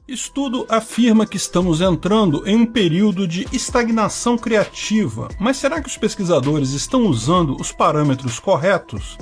Estudo afirma que estamos entrando em um período de estagnação criativa, mas será que os pesquisadores estão usando os parâmetros corretos?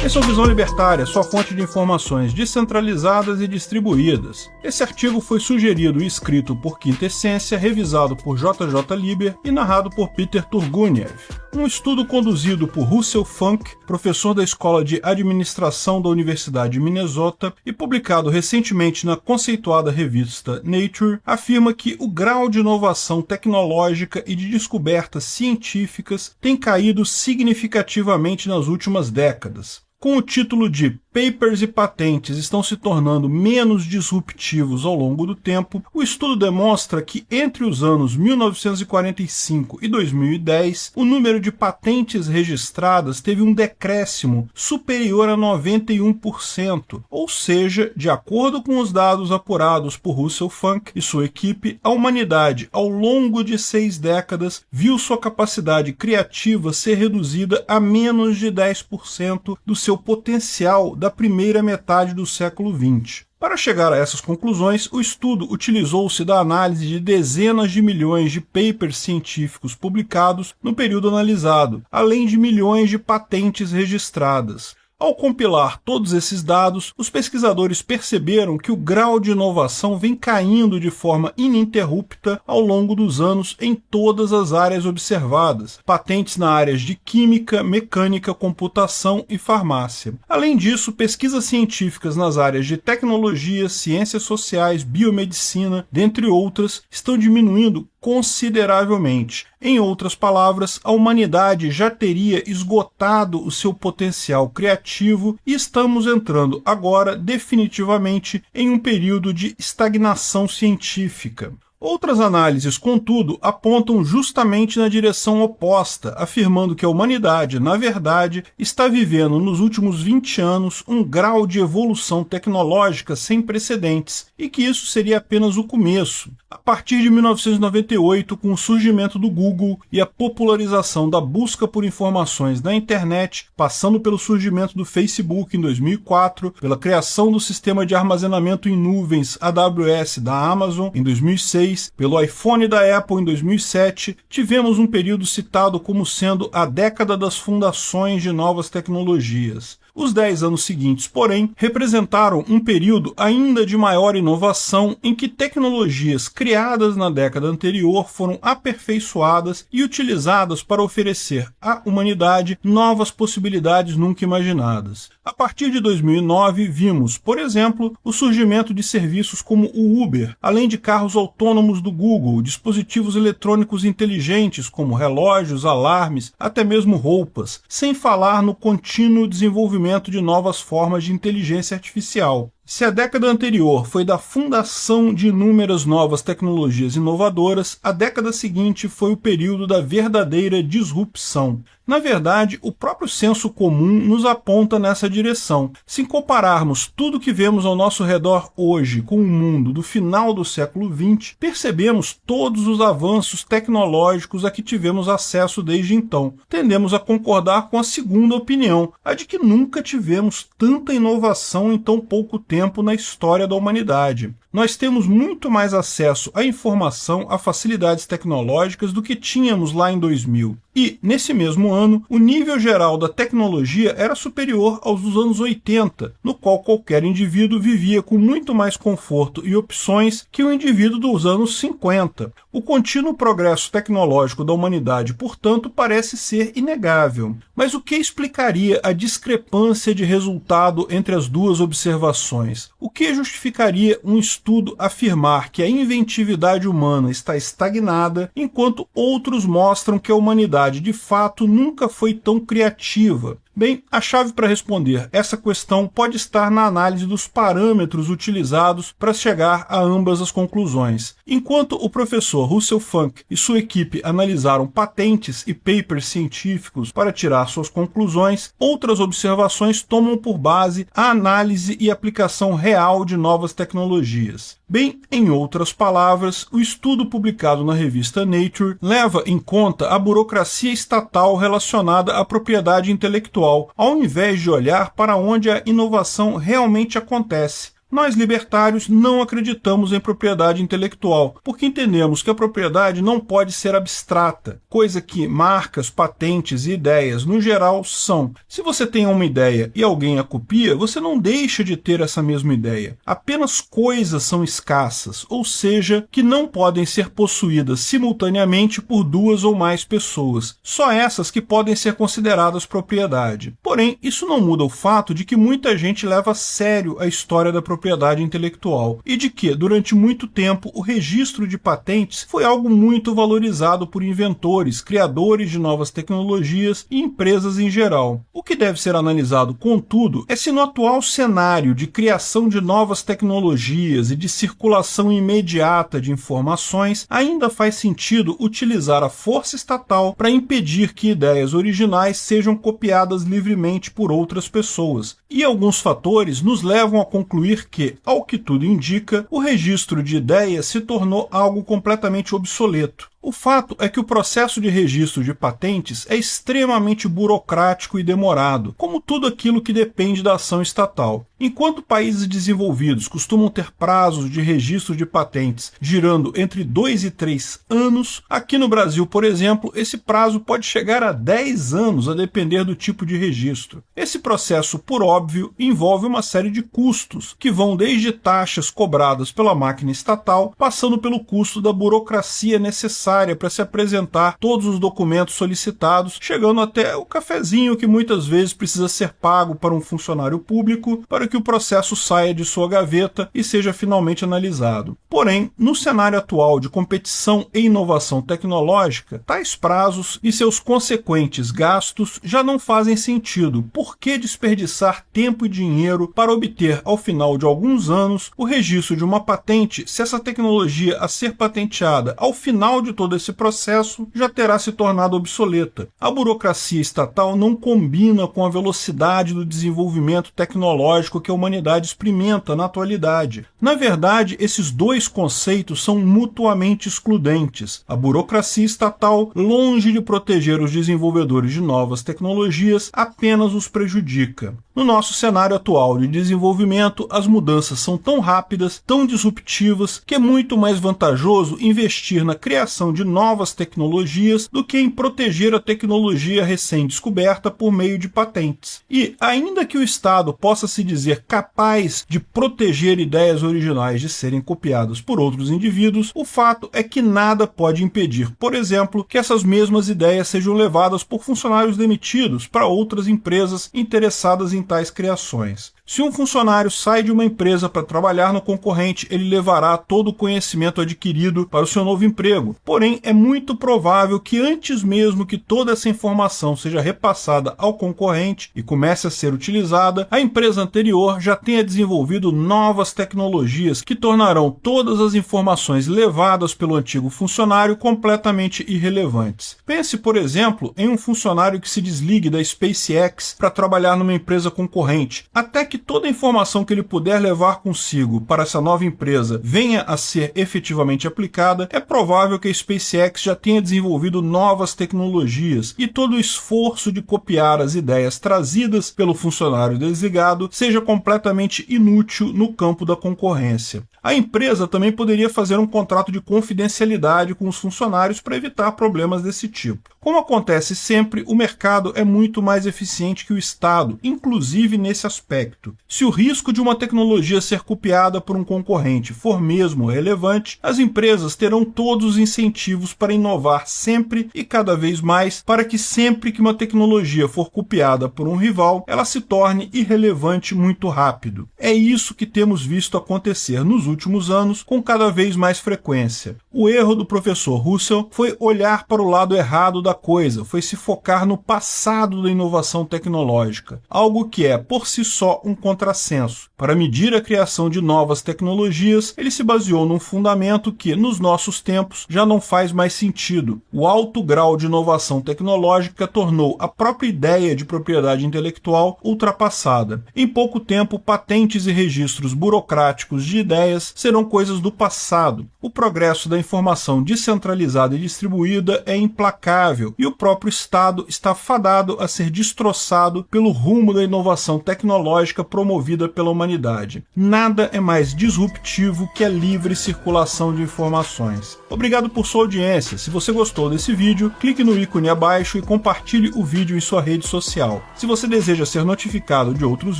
Esse é o Visão Libertária, sua fonte de informações descentralizadas e distribuídas. Esse artigo foi sugerido e escrito por Quintessência, revisado por JJ Lieber e narrado por Peter Turguniev. Um estudo conduzido por Russell Funk, professor da Escola de Administração da Universidade de Minnesota e publicado recentemente na conceituada revista Nature, afirma que o grau de inovação tecnológica e de descobertas científicas tem caído significativamente nas últimas décadas. Com o título de Papers e patentes estão se tornando menos disruptivos ao longo do tempo, o estudo demonstra que entre os anos 1945 e 2010, o número de patentes registradas teve um decréscimo superior a 91%, ou seja, de acordo com os dados apurados por Russell Funk e sua equipe, a humanidade, ao longo de 6 décadas, viu sua capacidade criativa ser reduzida a menos de 10% do seu potencial da primeira metade do século XX. Para chegar a essas conclusões, o estudo utilizou-se da análise de dezenas de milhões de papers científicos publicados no período analisado, além de milhões de patentes registradas. Ao compilar todos esses dados, os pesquisadores perceberam que o grau de inovação vem caindo de forma ininterrupta ao longo dos anos em todas as áreas observadas, patentes na áreas de química, mecânica, computação e farmácia. Além disso, pesquisas científicas nas áreas de tecnologia, ciências sociais, biomedicina, dentre outras, estão diminuindo consideravelmente. Em outras palavras, a humanidade já teria esgotado o seu potencial criativo e estamos entrando agora definitivamente em um período de estagnação científica. Outras análises, contudo, apontam justamente na direção oposta, afirmando que a humanidade, na verdade, está vivendo nos últimos 20 anos um grau de evolução tecnológica sem precedentes, e que isso seria apenas o começo. A partir de 1998, com o surgimento do Google e a popularização da busca por informações na internet, passando pelo surgimento do Facebook em 2004, pela criação do sistema de armazenamento em nuvens AWS da Amazon em 2006, pelo iPhone da Apple em 2007, tivemos um período citado como sendo a década das fundações de novas tecnologias. Os 10 anos seguintes, porém, representaram um período ainda de maior inovação em que tecnologias criadas na década anterior foram aperfeiçoadas e utilizadas para oferecer à humanidade novas possibilidades nunca imaginadas. A partir de 2009, vimos, por exemplo, o surgimento de serviços como o Uber, além de carros autônomos do Google, dispositivos eletrônicos inteligentes como relógios, alarmes, até mesmo roupas, sem falar no contínuo desenvolvimento de novas formas de inteligência artificial. Se a década anterior foi da fundação de inúmeras novas tecnologias inovadoras, a década seguinte foi o período da verdadeira disrupção. Na verdade, o próprio senso comum nos aponta nessa direção. Se compararmos tudo o que vemos ao nosso redor hoje com o mundo do final do século XX, percebemos todos os avanços tecnológicos a que tivemos acesso desde então. Tendemos a concordar com a segunda opinião, a de que nunca tivemos tanta inovação em tão pouco tempo na história da humanidade. Nós temos muito mais acesso à informação, a facilidades tecnológicas do que tínhamos lá em 2000. E, nesse mesmo ano, o nível geral da tecnologia era superior aos dos anos 80, no qual qualquer indivíduo vivia com muito mais conforto e opções que o indivíduo dos anos 50. O contínuo progresso tecnológico da humanidade, portanto, parece ser inegável. Mas o que explicaria a discrepância de resultado entre as duas observações? O que justificaria um estudo afirmar que a inventividade humana está estagnada, enquanto outros mostram que a humanidade de fato nunca foi tão criativa? Bem, a chave para responder essa questão pode estar na análise dos parâmetros utilizados para chegar a ambas as conclusões. Enquanto o professor Russell Funk e sua equipe analisaram patentes e papers científicos para tirar suas conclusões, outras observações tomam por base a análise e aplicação real de novas tecnologias. Bem, em outras palavras, o estudo publicado na revista Nature leva em conta a burocracia estatal relacionada à propriedade intelectual intelectual, ao invés de olhar para onde a inovação realmente acontece. Nós, libertários, não acreditamos em propriedade intelectual, porque entendemos que a propriedade não pode ser abstrata, coisa que marcas, patentes e ideias, no geral, são. Se você tem uma ideia e alguém a copia, você não deixa de ter essa mesma ideia. Apenas coisas são escassas, ou seja, que não podem ser possuídas simultaneamente por duas ou mais pessoas. Só essas que podem ser consideradas propriedade. Porém, isso não muda o fato de que muita gente leva a sério a história da propriedade intelectual e de que, durante muito tempo, o registro de patentes foi algo muito valorizado por inventores, criadores de novas tecnologias e empresas em geral. O que deve ser analisado, contudo, é se no atual cenário de criação de novas tecnologias e de circulação imediata de informações, ainda faz sentido utilizar a força estatal para impedir que ideias originais sejam copiadas livremente por outras pessoas. E alguns fatores nos levam a concluir que, ao que tudo indica, o registro de ideias se tornou algo completamente obsoleto. O fato é que o processo de registro de patentes é extremamente burocrático e demorado, como tudo aquilo que depende da ação estatal. Enquanto países desenvolvidos costumam ter prazos de registro de patentes girando entre 2 e 3 anos, aqui no Brasil, por exemplo, esse prazo pode chegar a 10 anos, a depender do tipo de registro. Esse processo, por óbvio, envolve uma série de custos, que vão desde taxas cobradas pela máquina estatal, passando pelo custo da burocracia necessária para se apresentar todos os documentos solicitados, chegando até o cafezinho que muitas vezes precisa ser pago para um funcionário público para que o processo saia de sua gaveta e seja finalmente analisado. Porém, no cenário atual de competição e inovação tecnológica, tais prazos e seus consequentes gastos já não fazem sentido. Por que desperdiçar tempo e dinheiro para obter, ao final de alguns anos, o registro de uma patente se essa tecnologia a ser patenteada ao final de todo esse processo já terá se tornado obsoleta? A burocracia estatal não combina com a velocidade do desenvolvimento tecnológico que a humanidade experimenta na atualidade. Na verdade, esses dois conceitos são mutuamente excludentes. A burocracia estatal, longe de proteger os desenvolvedores de novas tecnologias, apenas os prejudica. No nosso cenário atual de desenvolvimento, as mudanças são tão rápidas, tão disruptivas, que é muito mais vantajoso investir na criação de novas tecnologias do que em proteger a tecnologia recém-descoberta por meio de patentes. E, ainda que o Estado possa se dizer capaz de proteger ideias originais de serem copiadas por outros indivíduos, o fato é que nada pode impedir, por exemplo, que essas mesmas ideias sejam levadas por funcionários demitidos para outras empresas interessadas em tais criações. Se um funcionário sai de uma empresa para trabalhar no concorrente, ele levará todo o conhecimento adquirido para o seu novo emprego. Porém, é muito provável que antes mesmo que toda essa informação seja repassada ao concorrente e comece a ser utilizada, a empresa anterior já tenha desenvolvido novas tecnologias que tornarão todas as informações levadas pelo antigo funcionário completamente irrelevantes. Pense, por exemplo, em um funcionário que se desligue da SpaceX para trabalhar numa empresa concorrente, até que toda a informação que ele puder levar consigo para essa nova empresa venha a ser efetivamente aplicada, é provável que a SpaceX já tenha desenvolvido novas tecnologias e todo o esforço de copiar as ideias trazidas pelo funcionário desligado seja completamente inútil no campo da concorrência. A empresa também poderia fazer um contrato de confidencialidade com os funcionários para evitar problemas desse tipo. Como acontece sempre, o mercado é muito mais eficiente que o Estado, inclusive nesse aspecto. Se o risco de uma tecnologia ser copiada por um concorrente for mesmo relevante, as empresas terão todos os incentivos para inovar sempre e cada vez mais, para que sempre que uma tecnologia for copiada por um rival, ela se torne irrelevante muito rápido. É isso que temos visto acontecer nos últimos anos com cada vez mais frequência. O erro do professor Russell foi olhar para o lado errado da coisa, foi se focar no passado da inovação tecnológica, algo que é, por si só, um contrassenso. Para medir a criação de novas tecnologias, ele se baseou num fundamento que, nos nossos tempos, já não faz mais sentido. O alto grau de inovação tecnológica tornou a própria ideia de propriedade intelectual ultrapassada. Em pouco tempo, patentes trâmites e registros burocráticos de ideias serão coisas do passado. O progresso da informação descentralizada e distribuída é implacável e o próprio Estado está fadado a ser destroçado pelo rumo da inovação tecnológica promovida pela humanidade. Nada é mais disruptivo que a livre circulação de informações. Obrigado por sua audiência. Se você gostou desse vídeo, clique no ícone abaixo e compartilhe o vídeo em sua rede social. Se você deseja ser notificado de outros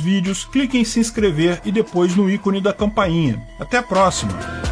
vídeos, clique em se inscrever e depois no ícone da campainha. Até a próxima!